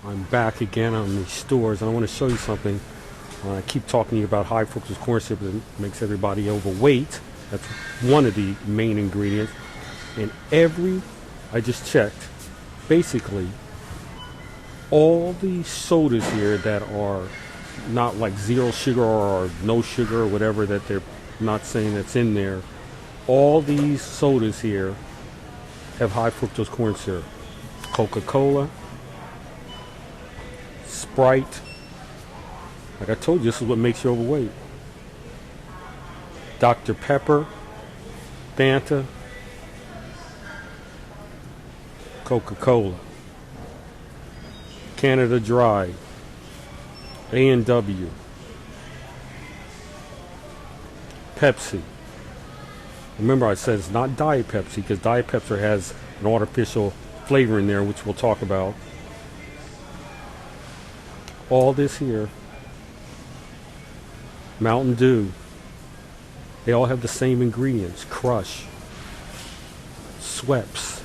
I'm back again on the stores, and I want to show you something. I keep talking to you about high fructose corn syrup that makes everybody overweight. That's one of the main ingredients. And I just checked, basically, all the sodas here that are not like zero sugar or no sugar or whatever that they're not saying that's in there, all these sodas here have high fructose corn syrup. Coca-Cola, Sprite. Like I told you, this is what makes you overweight. Dr. Pepper, Fanta, Coca-Cola, Canada Dry, A&W, Pepsi. Remember I said it's not Diet Pepsi, because Diet Pepsi has an artificial flavor in there, which we'll talk about. All this here, Mountain Dew, they all have the same ingredients. Crush, Schweppes,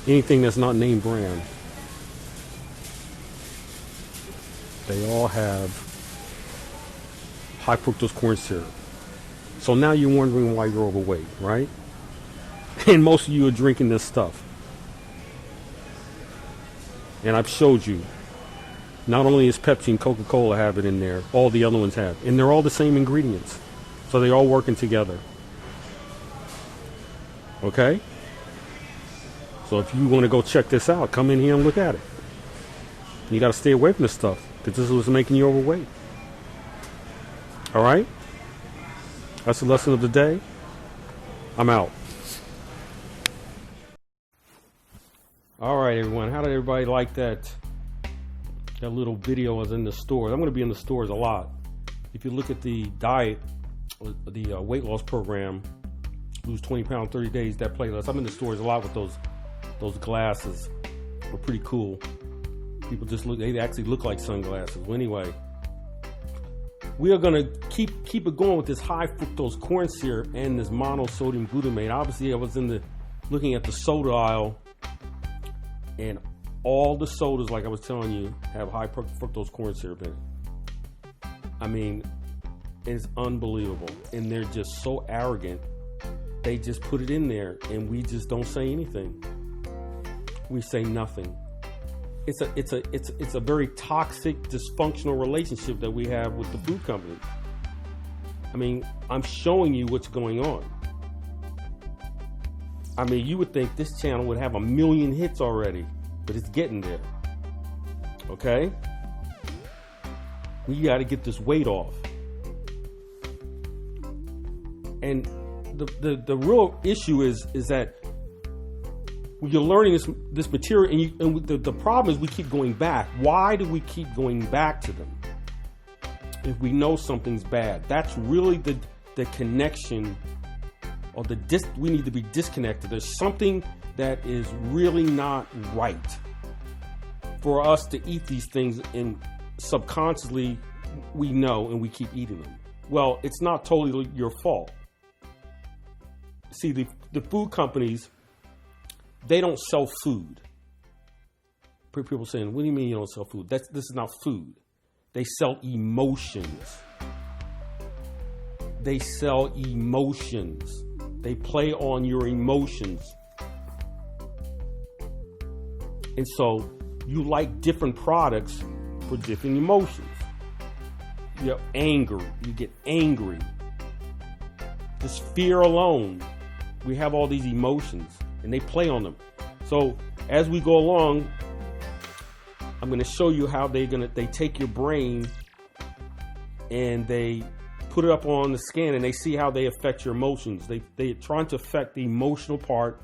anything that's not name brand, they all have high fructose corn syrup. So now you're wondering why you're overweight, right? And most of you are drinking this stuff. And I've showed you, not only is Pepsi and Coca-Cola have it in there, all the other ones have. And they're all the same ingredients. So they're all working together. Okay? So if you want to go check this out, come in here and look at it. You got to stay away from this stuff, because this is what's making you overweight. All right? That's the lesson of the day. I'm out. All right, everyone. How did everybody like that little video? Was in the stores. I'm going to be in the stores a lot. If you look at the diet, the weight loss program, lose 20 pounds, 30 days, that playlist, I'm in the stores a lot with those glasses. They're pretty cool. People just look, they actually look like sunglasses. Well, anyway, we are going to keep it going with this high fructose corn syrup and this monosodium glutamate. Obviously, I was looking at the soda aisle, and all the sodas, like I was telling you, have high fructose corn syrup in it. I mean, it's unbelievable. And they're just so arrogant. They just put it in there, and we just don't say anything. We say nothing. It's a very toxic, dysfunctional relationship that we have with the food company. I mean, I'm showing you what's going on. I mean, you would think this channel would have 1 million hits already, but it's getting there. Okay? We got to get this weight off. And the real issue is that when you're learning this material, and the problem is we keep going back. Why do we keep going back to them if we know something's bad? That's really the connection, or we need to be disconnected. There's something that is really not right for us to eat these things, and subconsciously we know, and we keep eating them. Well, it's not totally your fault. See, the food companies, they don't sell food. People saying, what do you mean you don't sell food? This is not food. They sell emotions. They sell emotions. They play on your emotions. And so you like different products for different emotions. You have anger. You get angry. Just fear alone. We have all these emotions, and they play on them. So as we go along, I'm going to show you how they take your brain and they put it up on the scan, and they see how they affect your emotions. They're trying to affect the emotional part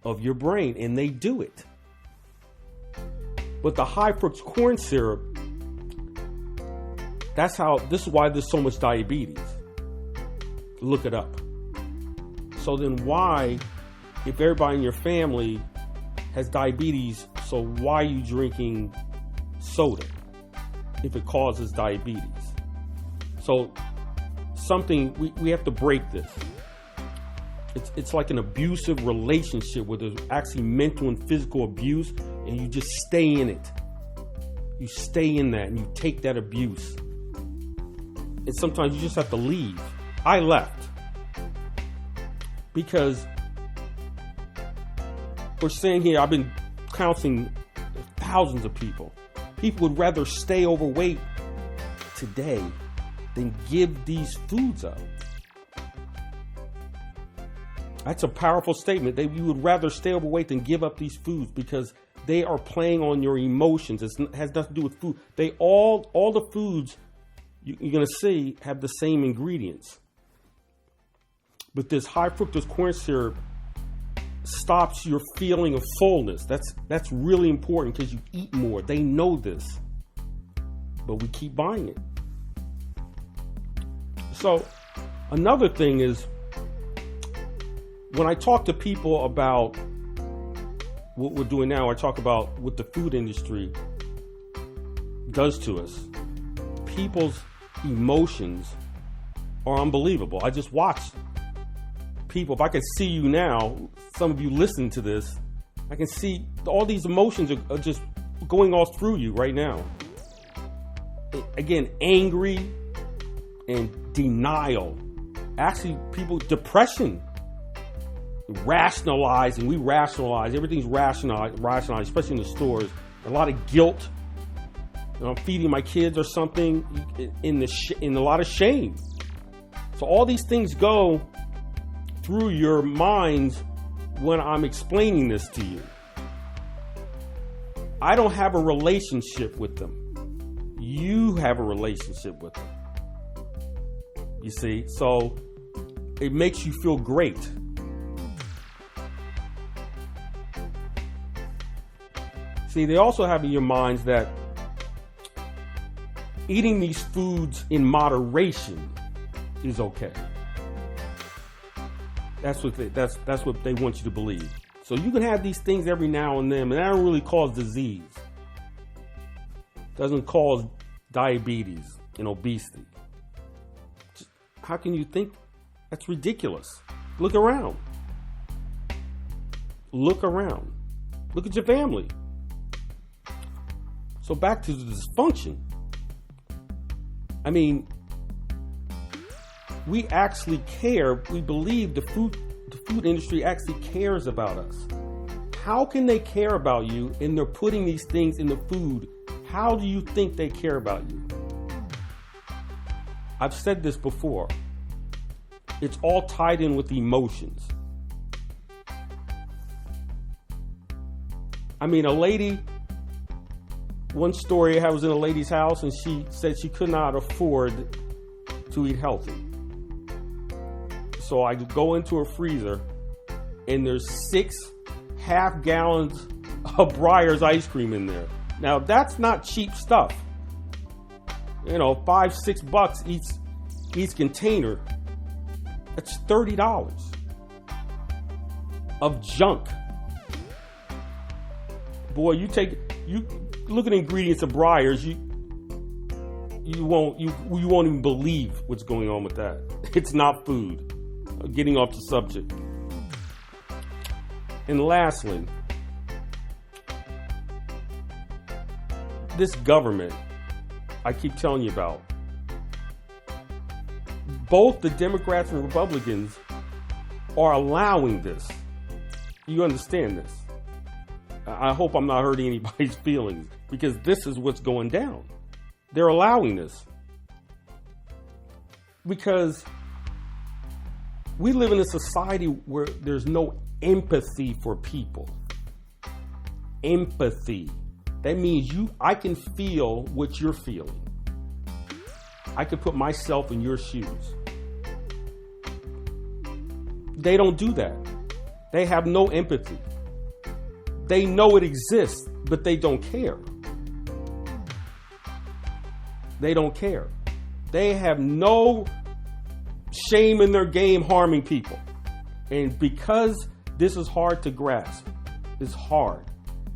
of your brain, and they do it. But the high fructose corn syrup, this is why there's so much diabetes. Look it up. So then why, if everybody in your family has diabetes, so why are you drinking soda if it causes diabetes? So we have to break this. It's like an abusive relationship where there's actually mental and physical abuse, and you just stay in it. You stay in that and you take that abuse. And sometimes you just have to leave. I left because we're saying here, I've been counseling thousands of people. People would rather stay overweight today than give these foods up. That's a powerful statement. You would rather stay overweight than give up these foods because they are playing on your emotions. It has nothing to do with food. All the foods you're going to see have the same ingredients. But this high fructose corn syrup stops your feeling of fullness. That's really important because you eat more. They know this, but we keep buying it. So another thing is, when I talk to people about what we're doing now, I talk about what the food industry does to us. People's emotions are unbelievable. I just watch people. If I could see you now, some of you listen to this, I can see all these emotions are just going all through you right now. Again, angry and denial. Actually, people, depression. Rationalizing, we rationalize, everything's rationalized, especially in the stores. A lot of guilt. I'm feeding my kids or something, in a lot of shame. So all these things go through your minds when I'm explaining this to you. I don't have a relationship with them. You have a relationship with them. You see, so it makes you feel great. See, they also have in your minds that eating these foods in moderation is okay. That's what they want you to believe. So you can have these things every now and then, and that don't really cause disease. Doesn't cause diabetes and obesity. How can you think that's ridiculous? Look around. Look around. Look at your family. So back to the dysfunction. I mean, we actually care. We believe the food industry actually cares about us. How can they care about you and they're putting these things in the food? How do you think they care about you? I've said this before. It's all tied in with emotions. I mean, a lady, one story, I was in a lady's house and she said she could not afford to eat healthy. So I go into her freezer and there's 6 half gallons of Breyer's ice cream in there. Now that's not cheap stuff. You know, $5-6 each container. That's $30 of junk. Boy, you look at the ingredients of Breyer's, you won't even believe what's going on with that. It's not food. Getting off the subject. And lastly, this government I keep telling you about, both the Democrats and Republicans are allowing this. You understand this? I hope I'm not hurting anybody's feelings, because this is what's going down. They're allowing this because we live in a society where there's no empathy for people. Empathy. That means I can feel what you're feeling. I can put myself in your shoes. They don't do that. They have no empathy. They know it exists, but they don't care. They don't care. They have no shame in their game harming people. And because this is hard to grasp, it's hard.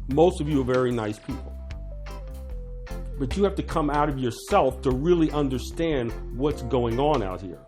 Most of you are very nice people. But you have to come out of yourself to really understand what's going on out here.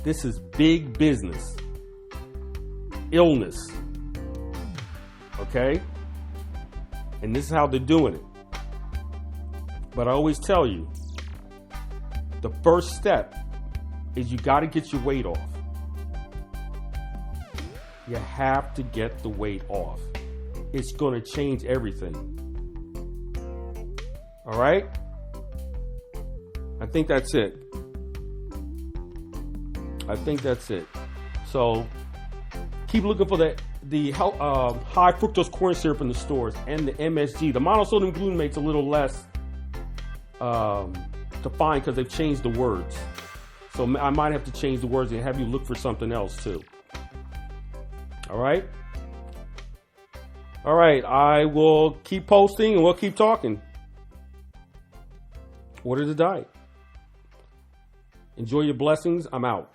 This is big business. illness. Okay? And this is how they're doing it. But I always tell you, the first step is you got to get your weight off. You have to get the weight off. It's going to change everything. All right? I think that's it. So keep looking for the high fructose corn syrup in the stores and the MSG. The monosodium glutamate's a little less defined because they've changed the words. So I might have to change the words and have you look for something else too. All right? All right, I will keep posting and we'll keep talking. Order the diet. Enjoy your blessings. I'm out.